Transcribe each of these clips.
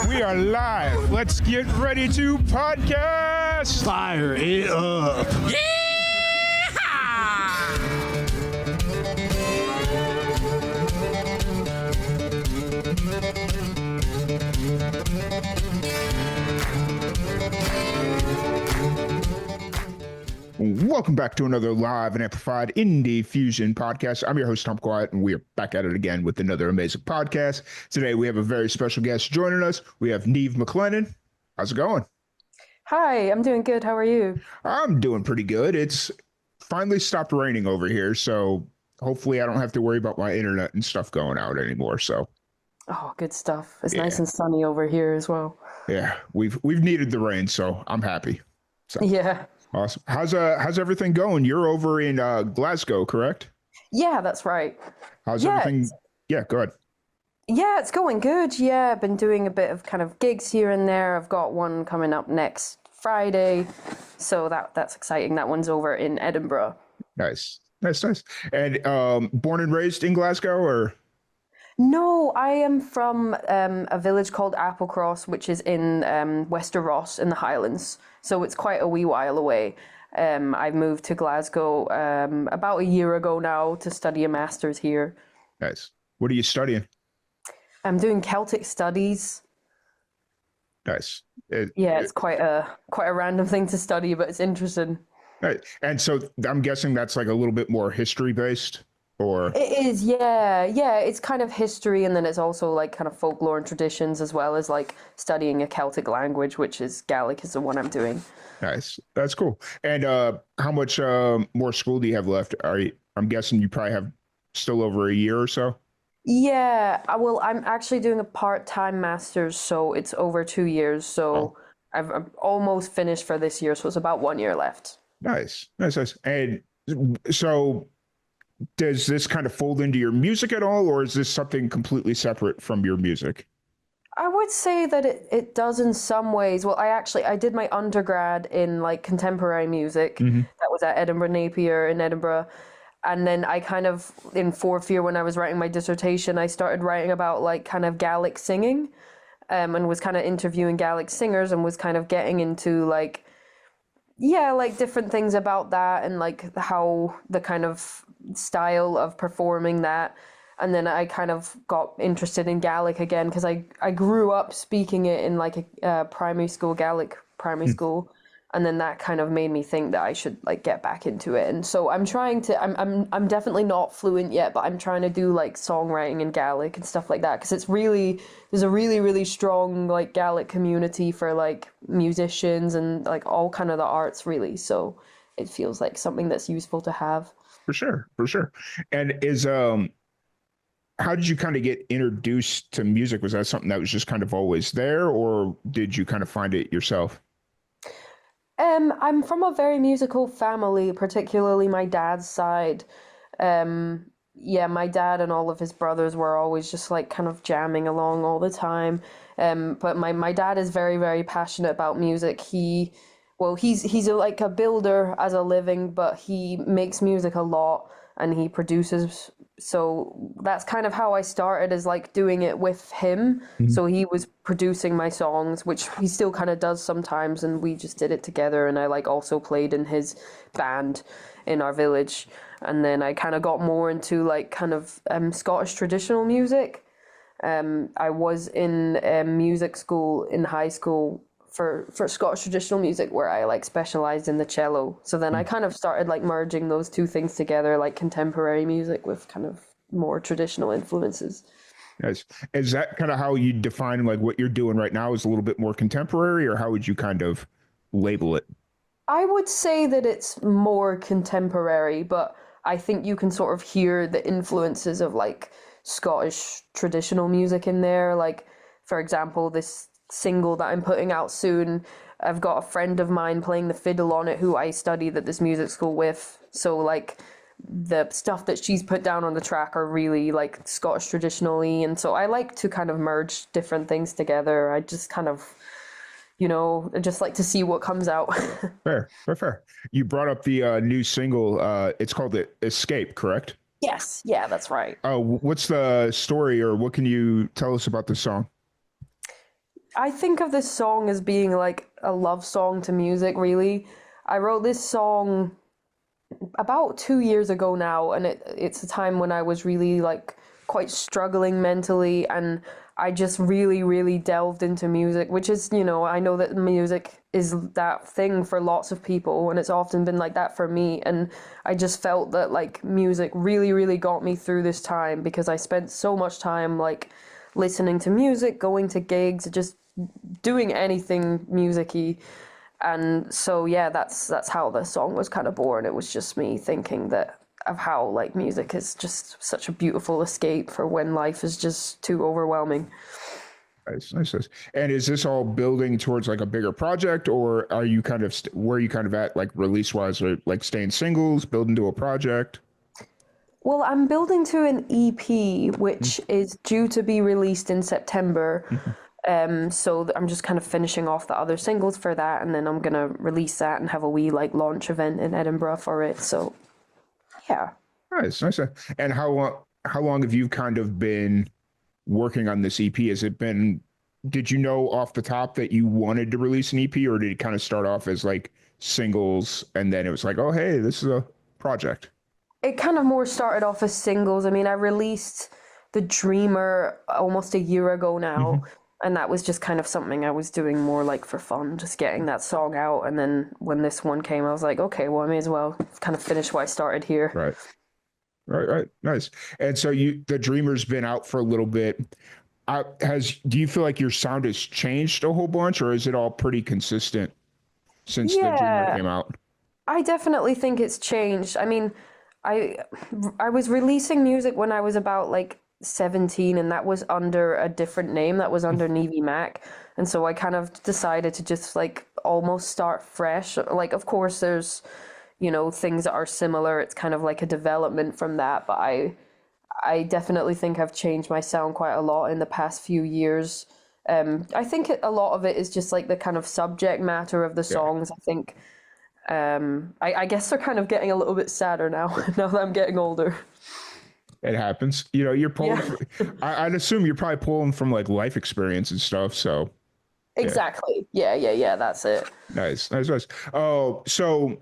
We are live. Let's get ready to podcast. Fire it up. Welcome back to another live and amplified indie fusion podcast. I'm your host, Tom Quiet, and we are back at it again with another amazing podcast. Today, we have a very special guest joining us. We have Niamh MacLennan. How's it going? Hi, I'm doing good. How are you? I'm doing pretty good. It's finally stopped raining over here, so hopefully I don't have to worry about my internet and stuff going out anymore. So, oh, good stuff. It's nice and sunny over here as well. Yeah, we've needed the rain, so I'm happy. So. Yeah. Awesome. How's everything going? You're over in Glasgow, correct? Yeah, that's right. How's everything? Yeah, go ahead. Yeah, it's going good. Yeah, I've been doing a bit of kind of gigs here and there. I've got one coming up next Friday, so that's exciting. That one's over in Edinburgh. Nice. And born and raised in Glasgow, or? No, I am from a village called Applecross, which is in Wester Ross in the Highlands. So it's quite a wee while away. I've moved to Glasgow about a year ago now to study a master's here. Nice. What are you studying? I'm doing Celtic Studies. Nice. It's quite a random thing to study, but it's interesting. Right. And so I'm guessing that's like a little bit more history based, or? It is, yeah. It's kind of history, and then it's also like kind of folklore and traditions, as well as like studying a Celtic language, which is Gaelic, is the one I'm doing. Nice. That's cool. And how much more school do you have left? I'm guessing you probably have still over a year or so. Yeah, well, I'm actually doing a part-time master's, so it's over 2 years. So I'm almost finished for this year, so it's about 1 year left. Nice. And so does this kind of fold into your music at all, or is this something completely separate from your music? I would say that it does in some ways. Well, I did my undergrad in like contemporary music. Mm-hmm. That was at Edinburgh Napier in Edinburgh. And then I kind of, in fourth year when I was writing my dissertation, I started writing about like kind of Gaelic singing, and was kind of interviewing Gaelic singers and was kind of getting into like different things about that and like how the kind of style of performing that. And then I kind of got interested in Gaelic again because I grew up speaking it in like a primary school, Gaelic primary school. And then that kind of made me think that I should like get back into it. And so I'm definitely not fluent yet, but I'm trying to do like songwriting in Gaelic and stuff like that. Cause there's a really, really strong like Gaelic community for like musicians and like all kind of the arts really. So it feels like something that's useful to have. For sure. And how did you kind of get introduced to music? Was that something that was just kind of always there, or did you kind of find it yourself? I'm from a very musical family, particularly my dad's side. My dad and all of his brothers were always just like kind of jamming along all the time. But my dad is very, very passionate about music. He's like a builder as a living, but he makes music a lot and he produces. So that's kind of how I started, is like doing it with him. Mm-hmm. So he was producing my songs, which he still kind of does sometimes, and we just did it together. And I like also played in his band in our village. And then I kind of got more into like kind of Scottish traditional music. I was in music school in high school for Scottish traditional music, where I like specialized in the cello. So then I kind of started like merging those two things together, like contemporary music with kind of more traditional influences. Yes. Is that kind of how you define like what you're doing right now is a little bit more contemporary, or how would you kind of label it? I would say that it's more contemporary, but I think you can sort of hear the influences of like Scottish traditional music in there. Like, for example, this single that I'm putting out soon, I've got a friend of mine playing the fiddle on it who I studied at this music school with. So like the stuff that she's put down on the track are really like Scottish traditionally, and so I like to kind of merge different things together. I just kind of, I just like to see what comes out. Fair. You brought up the new single. It's called Escape, correct? Yes. Yeah, that's right. What's the story, or what can you tell us about the song? I think of this song as being like a love song to music, really. I wrote this song about 2 years ago now, and it's a time when I was really like quite struggling mentally, and I just really, really delved into music, which is, I know that music is that thing for lots of people, and it's often been like that for me. And I just felt that like music really, really got me through this time because I spent so much time like listening to music, going to gigs, just doing anything musicy. And so yeah, that's how the song was kind of born. It was just me thinking that of how like music is just such a beautiful escape for when life is just too overwhelming. Nice, nice, nice. And is this all building towards like a bigger project, or are you kind of where are you kind of at like release wise, or like staying singles, building to a project? Well, I'm building to an EP, which is due to be released in September. Mhm. So I'm just kind of finishing off the other singles for that, and then I'm gonna release that and have a wee like launch event in Edinburgh for it. So yeah. Nice, nice. And how long have you kind of been working on this EP? Has it been, did you know off the top that you wanted to release an EP, or did it kind of start off as like singles and then it was like, oh, hey, this is a project? It kind of more started off as singles. I mean, I released The Dreamer almost a year ago Hmm. now, and that was just kind of something I was doing more like for fun, just getting that song out. And then when this one came, I was like, okay, well, I may as well kind of finish what I started here. Right, right, right. Nice. And so the Dreamer's been out for a little bit. Do you feel like your sound has changed a whole bunch, or is it all pretty consistent since the Dreamer Yeah, came out? I definitely think it's changed. I mean, I I was releasing music when I was about like 17, and that was under a different name. That was under Niamh Mac. And so I kind of decided to just like almost start fresh. Like of course there's, things that are similar. It's kind of like a development from that, but I definitely think I've changed my sound quite a lot in the past few years. I think a lot of it is just like the kind of subject matter of the Yeah. songs. I think I guess they're kind of getting a little bit sadder now, now that I'm getting older. It happens. You're pulling. Yeah, I'd assume you're probably pulling from like life experience and stuff. So yeah, exactly. Yeah, yeah, yeah, that's it. nice, nice, nice. Oh, so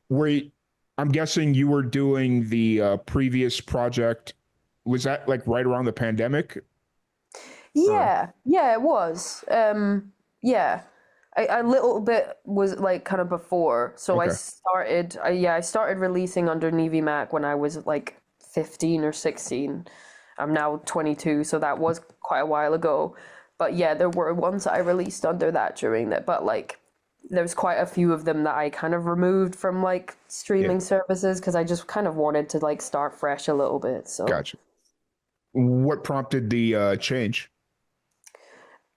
were you, I'm guessing you were doing the previous project. Was that like right around the pandemic? Or Yeah, yeah, it was. Yeah, a little bit was like kind of before. So okay, I started releasing under Niamh Mac when I was like 15 or 16. I'm now 22, so that was quite a while ago. But yeah, there were ones that I released under that during that. But like, there's quite a few of them that I kind of removed from like yeah, streaming services because I just kind of wanted to like start fresh a little bit. So. gotcha. What prompted the change?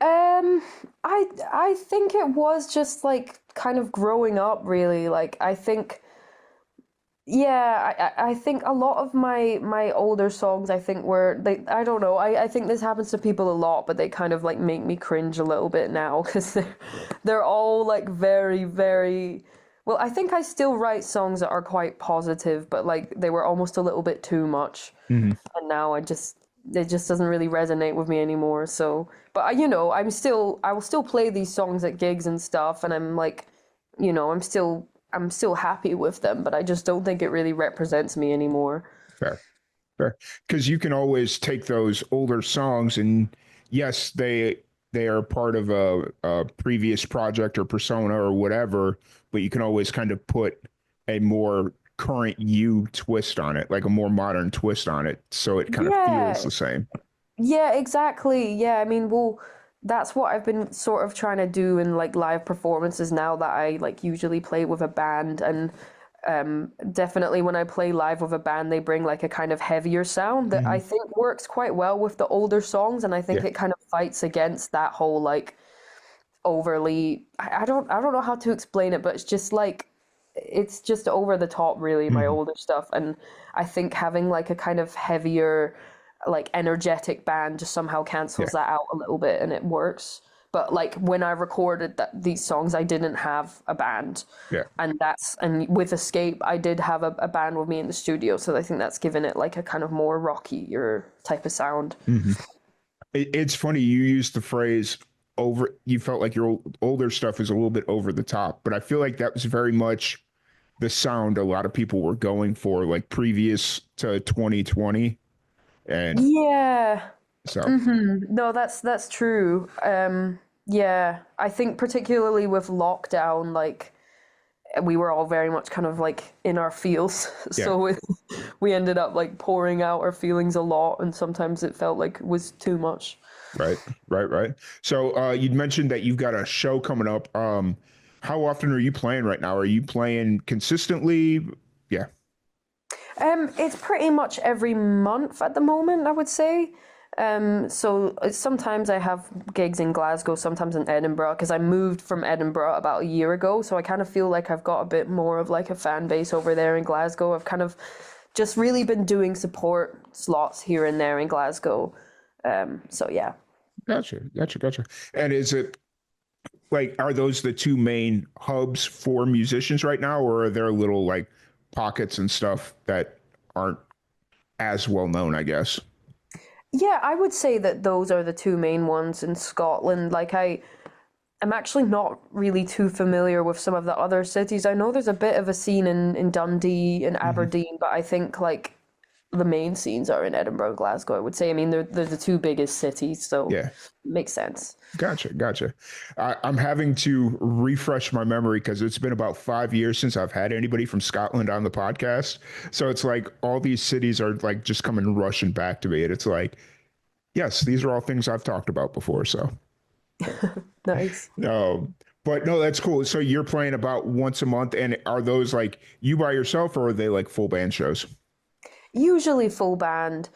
Um, I think it was just like kind of growing up, really. Like I think, yeah, I think a lot of my older songs, I think were I don't know. I think this happens to people a lot, but they kind of like make me cringe a little bit now because they're all like very, very. Well, I think I still write songs that are quite positive, but like they were almost a little bit too much, Hmm. and now it just doesn't really resonate with me anymore. So, but I will still play these songs at gigs and stuff, and I'm like, I'm still happy with them, but I just don't think it really represents me anymore. Fair. Fair. Because you can always take those older songs and yes, they are part of a previous project or persona or whatever, but you can always kind of put a more current you twist on it, like a more modern twist on it, so it kind of feels Yeah, the same. yeah, exactly. Yeah, I mean, well, that's what I've been sort of trying to do in like live performances now that I like usually play with a band. And definitely when I play live with a band, they bring like a kind of heavier sound that I Hmm. think works quite well with the older songs, and I think Yeah. it kind of fights against that whole like overly I don't know how to explain it, but it's just over the top really, my Hmm. older stuff. And I think having like a kind of heavier like energetic band just somehow Yeah. cancels that out a little bit and it works. But like when I recorded these songs, I didn't have a band, Yeah. and with Escape I did have a band with me in the studio, so I think that's given it like a kind of more rockier type of sound. Hmm. It's funny you use the phrase you felt like your older stuff is a little bit over the top, but I feel like that was very much the sound a lot of people were going for, like previous to 2020. And Yeah. so, No, that's true. Yeah, I think particularly with lockdown, like we were all very much kind of like in our feels, yeah, so we ended up like pouring out our feelings a lot, and sometimes it felt like it was too much. right, right. So, you'd mentioned that you've got a show coming up. How often are you playing right now? Are you playing consistently? Yeah, It's pretty much every month at the moment, I would say. So sometimes I have gigs in Glasgow, sometimes in Edinburgh, because I moved from Edinburgh about a year ago. So I kind of feel like I've got a bit more of like a fan base over there in Glasgow. I've kind of just really been doing support slots here and there in Glasgow. So yeah. gotcha. And is it like, are those the two main hubs for musicians right now, or are there little like pockets and stuff that aren't as well known, I guess? Yeah, I would say that those are the two main ones in Scotland. I'm actually not really too familiar with some of the other cities. I know there's a bit of a scene in Dundee and Hmm. Aberdeen, but I think like the main scenes are in Edinburgh and Glasgow, I would say. I mean, they're the two biggest cities, so Yeah. it makes sense. Gotcha. I'm having to refresh my memory because it's been about 5 years since I've had anybody from Scotland on the podcast. So it's like all these cities are like just coming rushing back to me. And it's like, yes, these are all things I've talked about before. So, Nice. um, but no, that's cool. So you're playing about once a month. And are those like you by yourself or are they like full band shows? Usually full band.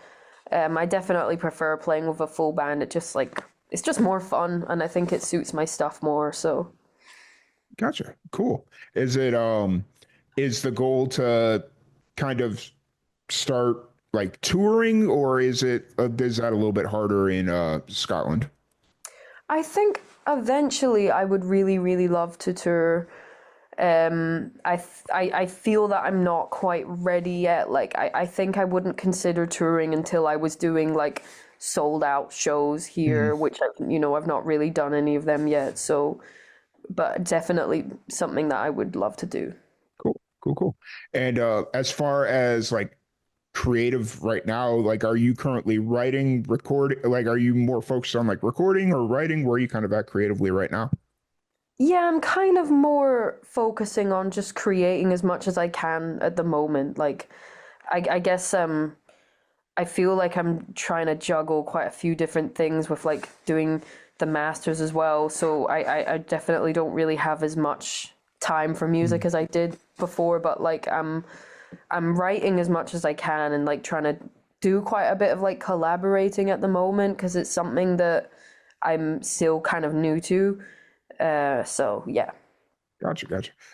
I definitely prefer playing with a full band. It's just more fun, and I think it suits my stuff more. So. Gotcha. Cool. Is the goal to kind of start like touring, or is that a little bit harder in Scotland? I think eventually I would really, really love to tour. I feel that I'm not quite ready yet. I think I wouldn't consider touring until I was doing like sold out shows Mhm. here, which I've not really done any of them yet. So, but definitely something that I would love to do. Cool. And as far as like creative right now, like are you currently writing, like are you more focused on like recording or writing? Where are you kind of at creatively right now? Yeah, I'm kind of more focusing on just creating as much as I can at the moment. I guess I feel like I'm trying to juggle quite a few different things with like doing the masters as well. So I definitely don't really have as much time for music Mhm. as I did before, but like I'm writing as much as I can and like trying to do quite a bit of like collaborating at the moment because it's something that I'm still kind of new to. So yeah. Gotcha.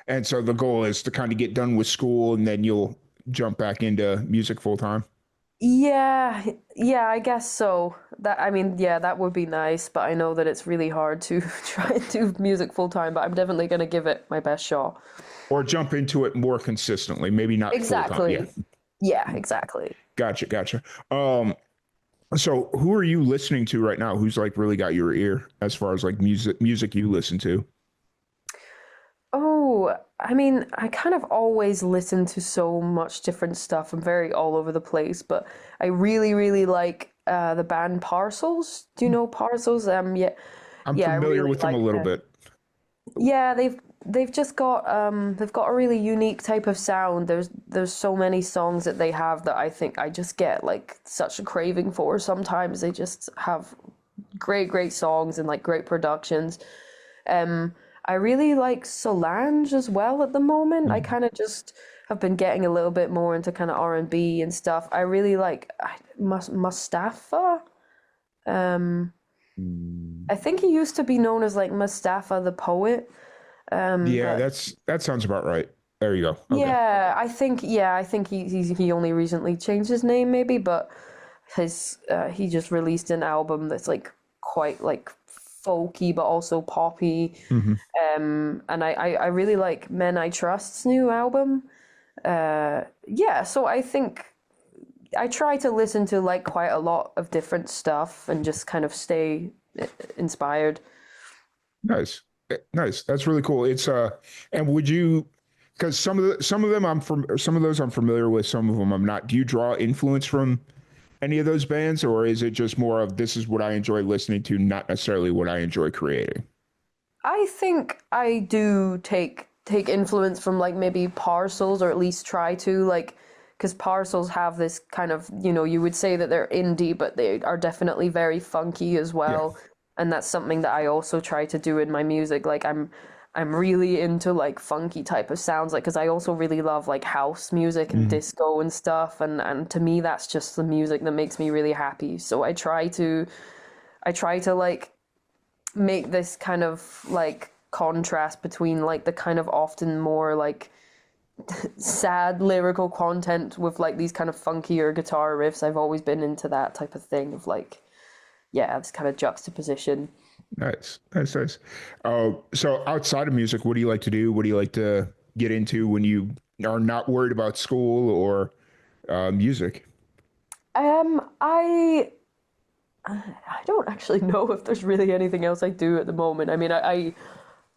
And so the goal is to kind of get done with school and then you'll jump back into music full time. Yeah, yeah, I guess so. I mean, yeah, that would be nice, but I know that it's really hard to try and do music full time, but I'm definitely gonna give it my best shot. Or jump into it more consistently, maybe not full time. Yeah. Exactly. Yeah, exactly. Gotcha. Um, so who are you listening to right now? Who's like really got your ear as far as like music you listen to? Oh, I mean, I kind of always listen to so much different stuff. I'm very all over the place, but I really, really like the band Parcels. Do you know Parcels? Yeah, I'm yeah, I familiar really with them a like little them. bit. Yeah, they've just got they've got a really unique type of sound. There's so many songs that they have that I think I just get like such a craving for. Sometimes they just have great songs and like great productions. Um, I really like Solange as well at the moment. I Mhm. kind of just have been getting a little bit more into kind of R&B and stuff. I really like Mustafa. Um, Mm. I think he used to be known as like Mustafa the poet. Yeah, But that sounds about right. There you go. Okay. I think he only recently changed his name maybe, but his he just released an album that's like quite like folky but also poppy. Hmm. And I really like Men I Trust's new album. Yeah, so I think I try to listen to like quite a lot of different stuff and just kind of stay inspired. Nice. Nice. That's really cool. It's and would you, because some of them I'm from, some of those I'm familiar with, some of them I'm not. Do you draw influence from any of those bands, or is it just more of this is what I enjoy listening to, not necessarily what I enjoy creating? I think I do take influence from like maybe Parcels, or at least try to, like, because Parcels have this kind of, you would say that they're indie, but they are definitely very funky as Yeah. well. And that's something that I also try to do in my music. Like I'm really into like funky type of sounds, like because I also really love like house music and Hmm. disco and stuff, and to me that's just the music that makes me really happy. So I try to like make this kind of like contrast between like the kind of often more like sad lyrical content with like these kind of funkier guitar riffs. I've always been into that type of thing of like, yeah, this kind of juxtaposition. Nice. Nice. Nice. So outside of music, what do you like to do? What do you like to get into when you are not worried about school or music? I don't actually know if there's really anything else I do at the moment. I mean, I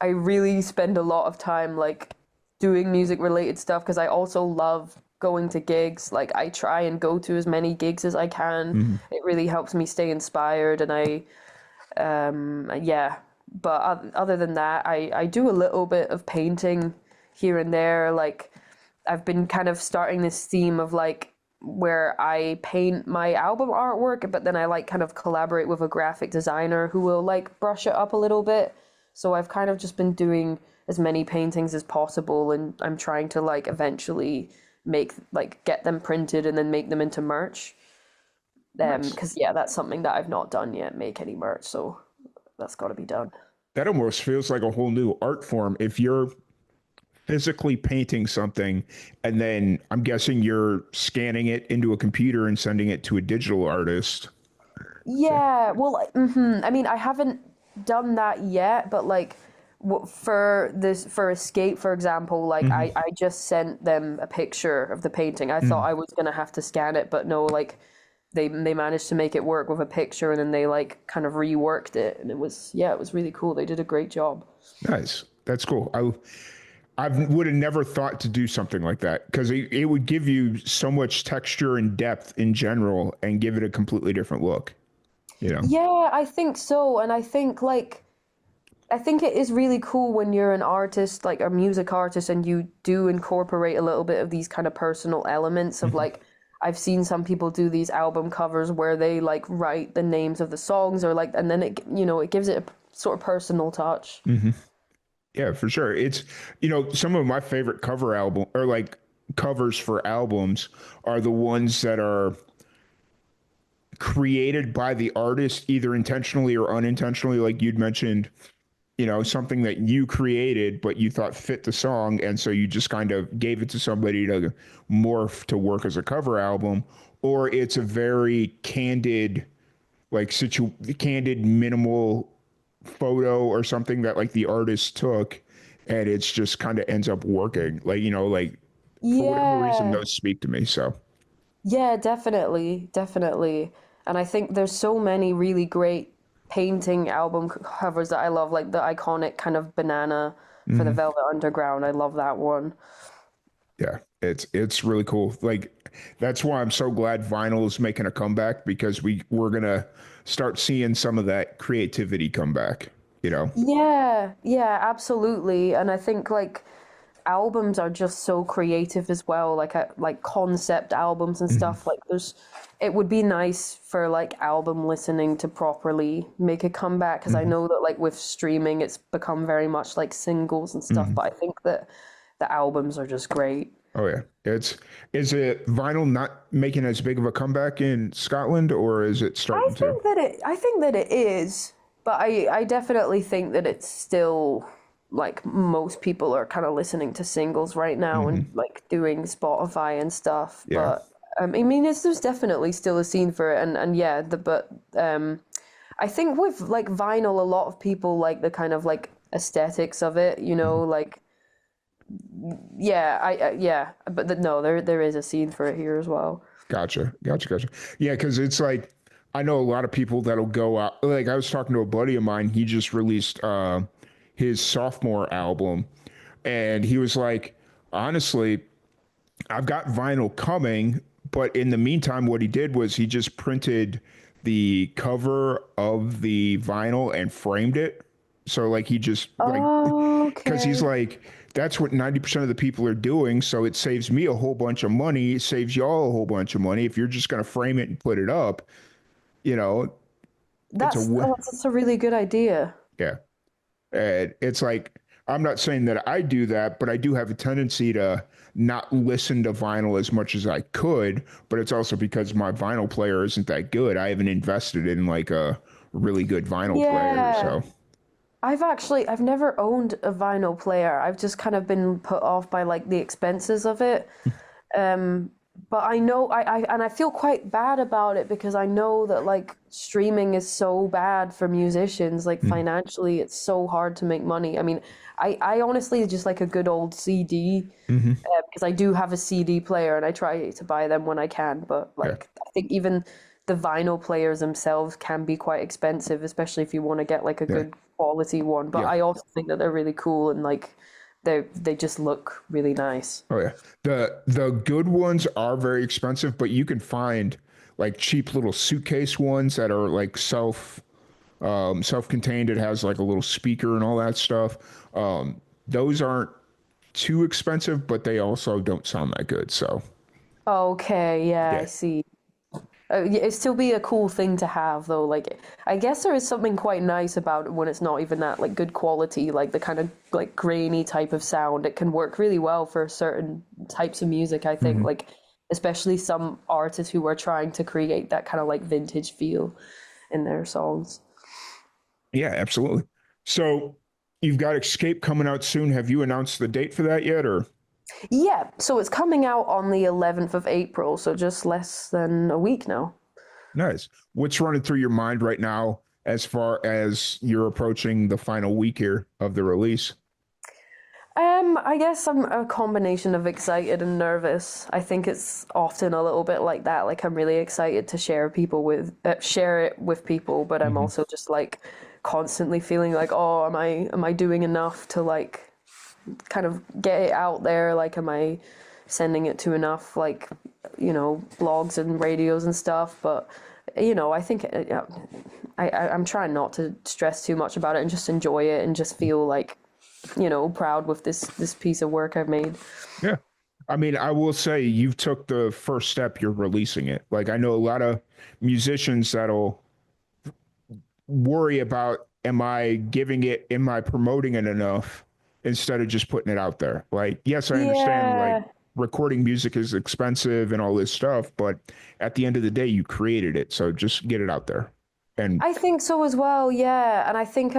really spend a lot of time like doing music related stuff because I also love going to gigs. Like I try and go to as many gigs as I can. Hmm. It really helps me stay inspired, and yeah. But other than that, I do a little bit of painting here and there. Like I've been kind of starting this theme of like where I paint my album artwork, but then I like kind of collaborate with a graphic designer who will like brush it up a little bit. So I've kind of just been doing as many paintings as possible, and I'm trying to like eventually make like get them printed and then make them into merch. Nice. Because yeah, that's something that I've not done yet, make any merch, so that's got to be done. That almost feels like a whole new art form. If you're physically painting something and then I'm guessing you're scanning it into a computer and sending it to a digital artist. So, Yeah, well, I mean, I haven't done that yet, but like for Escape, for example, like mhm. I just sent them a picture of the painting. I thought Mm. I was gonna have to scan it, but no, like they managed to make it work with a picture, and then they like kind of reworked it, and it was really cool. They did a great job. Nice. That's cool. I would have never thought to do something like that because it would give you so much texture and depth in general and give it a completely different look, you know? Yeah, I think so, and I think it is really cool when you're an artist, like a music artist, and you do incorporate a little bit of these kind of personal elements of Mhm. like, I've seen some people do these album covers where they like write the names of the songs or like, and then it gives it a sort of personal touch. Mhm. Yeah, for sure. It's, some of my favorite cover album or like covers for albums are the ones that are created by the artist, either intentionally or unintentionally, like you'd mentioned, something that you created, but you thought fit the song. And so you just kind of gave it to somebody to morph to work as a cover album. Or it's a very candid, like candid, minimal photo or something that like the artist took and it's just kind of ends up working. Like, like for whatever reason, Yeah. those speak to me. So, Yeah, definitely, definitely. And I think there's so many really great painting album covers that I love, like the iconic kind of banana for the mhm. Velvet Underground. I love that one. Yeah, it's really cool. Like that's why I'm so glad vinyl is making a comeback because we're gonna start seeing some of that creativity come back. You know. Yeah, yeah, absolutely. And I think like albums are just so creative as well, like concept albums and Mhm. stuff. Like it would be nice for like album listening to properly make a comeback, because I Mhm. know that like with streaming it's become very much like singles and stuff, Mhm. but I think that the albums are just great. Oh yeah, is it vinyl not making as big of a comeback in Scotland, or is it starting to? I think that it is, but I definitely think that it's still like most people are kind of listening to singles right now and Hmm. like doing Spotify and stuff. Yeah. But I mean, there's definitely still a scene for it, and yeah, I think with like vinyl, a lot of people like the kind of like aesthetics of it, Mhm. like yeah, but no, there is a scene for it here as well. Gotcha. Gotcha. Gotcha. Yeah, because it's like I know a lot of people that'll go out. Like I was talking to a buddy of mine. He just released his sophomore album, and he was like, honestly, I've got vinyl coming, but in the meantime, what he did was he just printed the cover of the vinyl and framed it. So like he just like, because he's Okay. like, that's what 90% of the people are doing. So it saves me a whole bunch of money. It saves y'all a whole bunch of money. If you're just going to frame it and put it up, you know, it's a, That's a really good idea. yeah. And it's like, I'm not saying that I do that, but I do have a tendency to not listen to vinyl as much as I could. But it's also because my vinyl player isn't that good. I haven't invested in like a really good vinyl player. Yeah. So, I've never owned a vinyl player. I've just kind of been put off by like the expenses of it. Um, but I know and I feel quite bad about it because I know that like streaming is so bad for musicians. Like financially, it's so hard to make money. I mean, I honestly just like a good old CD mm-hmm. because I do have a CD player and I try to buy them when I can. But Yeah, like, I think even the vinyl players themselves can be quite expensive, especially if you want to get like a yeah, good quality one. But yeah. I also think that they're really cool and like they just look really nice. Oh yeah. The good ones are very expensive, but you can find like cheap little suitcase ones that are like self-contained. It has like a little speaker and all that stuff. Those aren't too expensive, but they also don't sound that good. So Okay, yeah, I yeah. see. Yeah, it'd still be a cool thing to have though. Like, I guess there is something quite nice about it when it's not even that like good quality, like the kind of like grainy type of sound. It can work really well for certain types of music, I think. Mhm. Like, especially some artists who are trying to create that kind of like vintage feel in their songs. Yeah, absolutely. So you've got Escape coming out soon. Have you announced the date for that yet, or Yeah, so it's coming out on the 11th of April, so just less than a week now. nice? What's running through your mind right now as far as you're approaching the final week here of the release? I guess I'm a combination of excited and nervous. I think it's often a little bit like that. Like I'm really excited to share it with people, but I'm Hmm. also just like constantly feeling like, oh, am I doing enough to like kind of get it out there? Like, am I sending it to enough like, blogs and radios and stuff? But I think I'm trying not to stress too much about it and just enjoy it and just feel like proud with this piece of work I've made. Yeah. I mean, I will say you've took the first step, you're releasing it. Like I know a lot of musicians that'll worry about am I promoting it enough instead of just putting it out there. Like, yes, I understand like Yeah, recording music is expensive and all this stuff, but at the end of the day, you created it. So just get it out there. And I think so as well. Yeah, and I think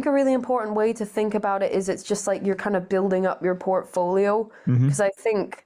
a really important way to think about it is it's just like you're kind of building up your portfolio mhm, because I think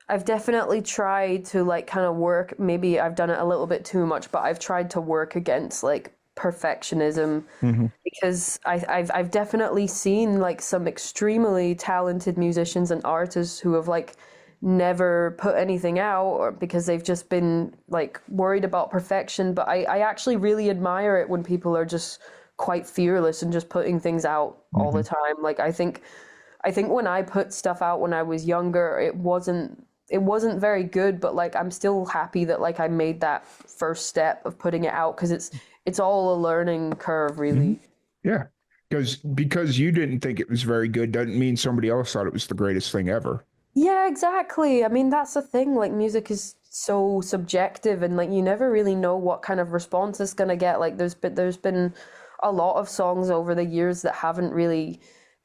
I've definitely tried to like kind of work, maybe I've done it a little bit too much, but I've tried to work against like perfectionism mhm, because I've definitely seen like some extremely talented musicians and artists who have like never put anything out or because they've just been like worried about perfection. But I actually really admire it when people are just quite fearless and just putting things out all the mhm. time. Like I think when I put stuff out when I was younger, it wasn't very good, but like I'm still happy that like I made that first step of putting it out because it's all a learning curve, Mhm. really. Yeah. Because you didn't think it was very good doesn't mean somebody else thought it was the greatest thing ever. Yeah, exactly. I mean, that's the thing. Like music is so subjective and like you never really know what kind of response it's gonna get. Like there's been a lot of songs over the years that haven't really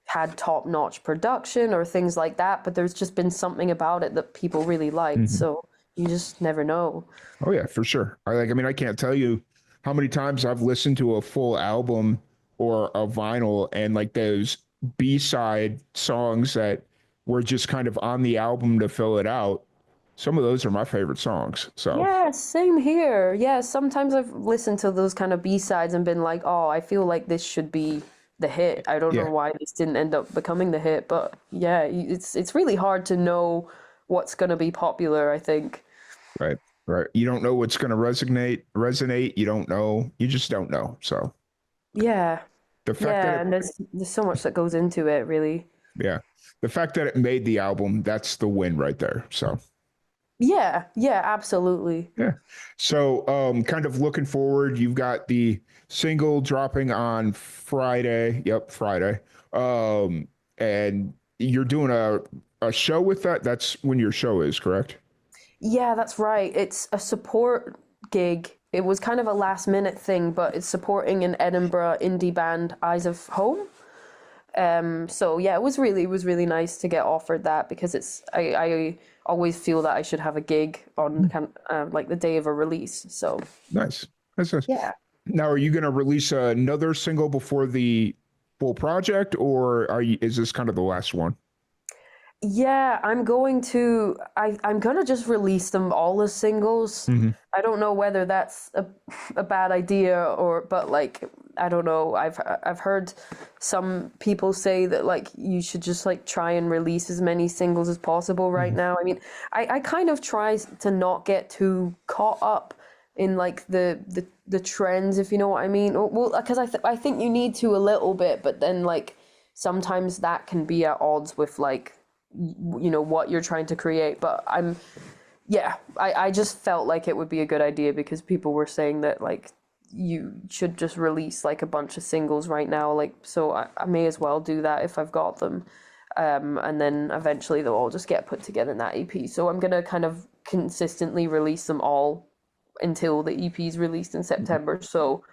had top-notch production or things like that, but there's just been something about it that people really liked. Mhm. So you just never know. Oh yeah, for sure. I mean, I can't tell you how many times I've listened to a full album or a vinyl and like those B-side songs that were just kind of on the album to fill it out. Some of those are my favorite songs. So, Yeah, same here. Yeah, sometimes I've listened to those kind of B-sides and been like, "Oh, I feel like this should be the hit." I don't know yeah, why this didn't end up becoming the hit, but yeah, it's really hard to know what's gonna be popular, I think. right. Right. You don't know what's going to resonate. You don't know. You just don't know. So, Yeah. The fact that Yeah, it, and there's so much that goes into it, really. yeah, the fact that it made the album, that's the win right there. So Yeah, yeah, absolutely. yeah. So kind of looking forward, you've got the single dropping on Friday. Yep, Friday. And you're doing a show with that. That's when your show is, correct? Yeah, that's right. It's a support gig. It was kind of a last minute thing, but it's supporting an Edinburgh indie band, Eyes of Home. So yeah, it was really nice to get offered that because I always feel that I should have a gig on like the day of a release. So Nice. That's nice. yeah. Now, are you going to release another single before the full project, or is this kind of the last one? Yeah, I'm gonna just release them all as singles. Hmm. I don't know whether that's a bad idea but like I don't know. I've heard some people say that like you should just like try and release as many singles as possible right Hmm. now. I mean, I kind of try to not get too caught up in like the trends, if you know what I mean. Well, because I think you need to a little bit, but then like sometimes that can be at odds with like what you're trying to create. But I just felt like it would be a good idea because people were saying that like you should just release like a bunch of singles right now, like so I may as well do that if I've got them, and then eventually they'll all just get put together in that EP. So I'm gonna kind of consistently release them all until the EP is released in September. So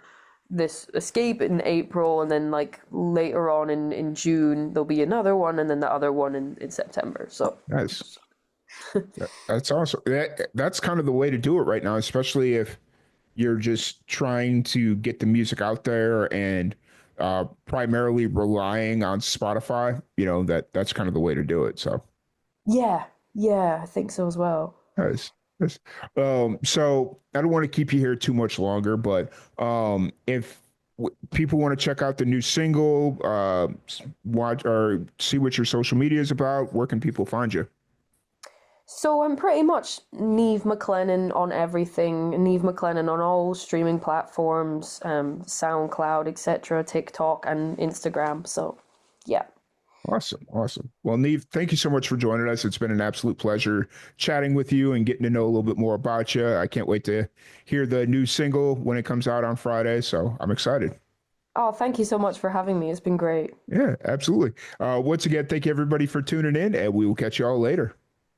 this Escape in April, and then like later on in June there'll be another one, and then the other one in September. So Nice. That's awesome. That's kind of the way to do it right now, especially if you're just trying to get the music out there and primarily relying on Spotify. That's kind of the way to do it. So yeah, yeah, I think so as well. nice. Nice. So I don't want to keep you here too much longer, but if people want to check out the new single, watch or see what your social media is about, where can people find you? So I'm pretty much Niamh MacLennan on everything. Niamh MacLennan on all streaming platforms, SoundCloud, etc., TikTok and Instagram. So yeah. Awesome. Awesome. Well, Neve, thank you so much for joining us. It's been an absolute pleasure chatting with you and getting to know a little bit more about you. I can't wait to hear the new single when it comes out on Friday. So I'm excited. Oh, thank you so much for having me. It's been great. Yeah, absolutely. Once again, thank you everybody for tuning in, and we will catch you all later.